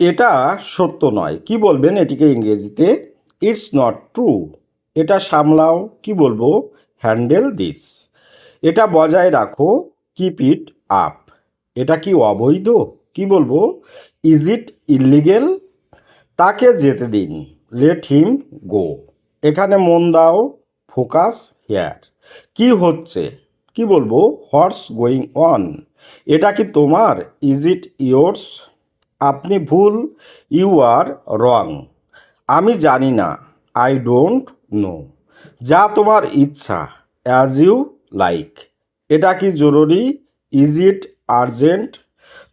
এটা সত্য নয়, কি বলবেন এটিকে ইংরেজিতে? It's not true. এটা সামলাও, কি বলবো? Handle this. এটা বজায় রাখো, কিপ ইট আপ। এটা কি অবৈধ? কি বলবো? Is it illegal? তাকে যেতে দিন, লেট হিম গো। এখানে মন দাও, ফোকাস হেয়ার। কি হচ্ছে? কি বলবো? What's going on? এটা কি তোমার? Is it yours? আপনি ভুল, ইউ আর রং। আমি জানি না, আই ডোন্ট নো। যা তোমার ইচ্ছা, অ্যাজ ইউ লাইক। এটা কি জরুরি? Is it urgent?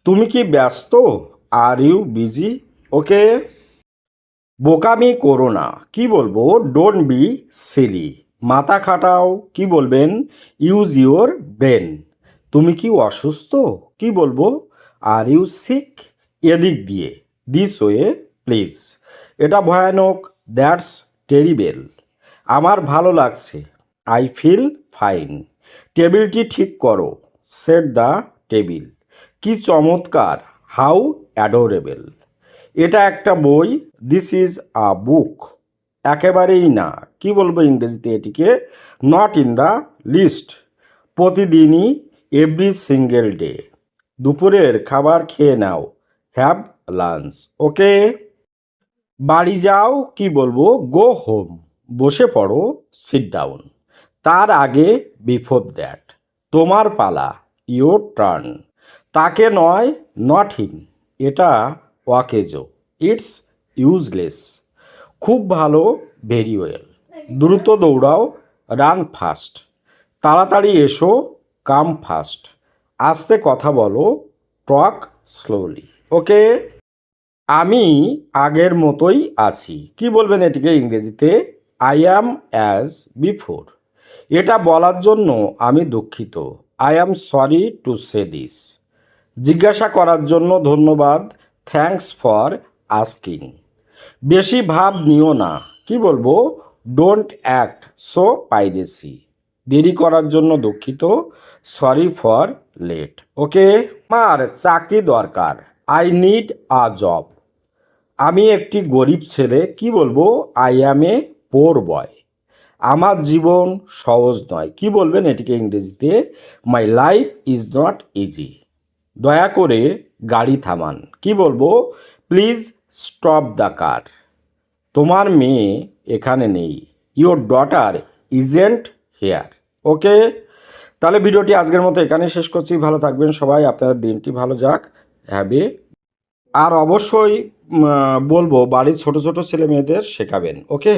তুমি কি ব্যস্ত? Are you busy? ওকে। বোকামি করো না, কি বলবো? Don't be silly. মাথা খাটাও, কি বলবেন? Use your brain. তুমি কি অসুস্থ? কি বলবো? Are you sick? এদিক দিয়ে, দিস ওয়ে প্লিজ। এটা ভয়ানক, দ্যাটস টেরিবেল। আমার ভালো লাগছে, আই ফিল ফাইন। টেবিলটি ঠিক করো, সেট দ্য টেবিল। কি চমৎকার, হাউ অ্যাডোরেবল। এটা একটা বই, দিস ইজ আ বুক। একেবারেই না, কি বলবো ইংরেজিতে এটিকে? Not in the list. প্রতিদিনই, এভরি সিঙ্গেল ডে। দুপুরের খাবার খেয়ে নাও, হ্যাভ লাঞ্চ। ওকে। বাড়ি যাও, কি বলবো? Go home. বসে পড়ো, সিট ডাউন। তার আগে, বিফোর দ্যাট। তোমার পালা, ইয়োর টার্ন। তাকে নয়, নট হিম। এটা ওয়াকেজো, ইটস ইউজলেস। খুব ভালো, ভেরি ওয়েল। দ্রুত দৌড়াও, রান ফাস্ট। তাড়াতাড়ি এসো, কাম ফাস্ট। আস্তে কথা বলো, টক স্লোলি। ওকে। আমি আগের মতোই আছি, কি বলবেন এটিকে ইংরেজিতে? I am as before. এটা বলার জন্য আমি দুঃখিত, I am sorry to say this. জিজ্ঞাসা করার জন্য ধন্যবাদ, থ্যাঙ্কস ফর আস্কিং। বেশি ভাব নিও না, কি বলবো? Don't act so piracy. দেরি করার জন্য দুঃখিত, সরি ফর লেট। ওকে। আমার চাকরি দরকার, আই নিড আ জব। আমি একটি গরিব ছেলে, কি বলবো? আই অ্যাম এ পোর বয়। আমার জীবন সহজ নয়, কি বলবেন এটিকে ইংরেজিতে? My life is not easy. দয়া করে গাড়ি থামান, কি বলবো? Please stop the car. তোমার মেয়ে এখানে নেই, ইয়োর ডটার ইজেন্ট হেয়ার। ওকে। তাহলে ভিডিওটি আজকের মতো এখানে শেষ করছি। ভালো থাকবেন সবাই, আপনাদের দিনটি ভালো যাক। হ্যাভে। আর অবশ্যই বলবো বাড়ির ছোট ছোট ছেলে মেয়েদের শেখাবেন। ওকে।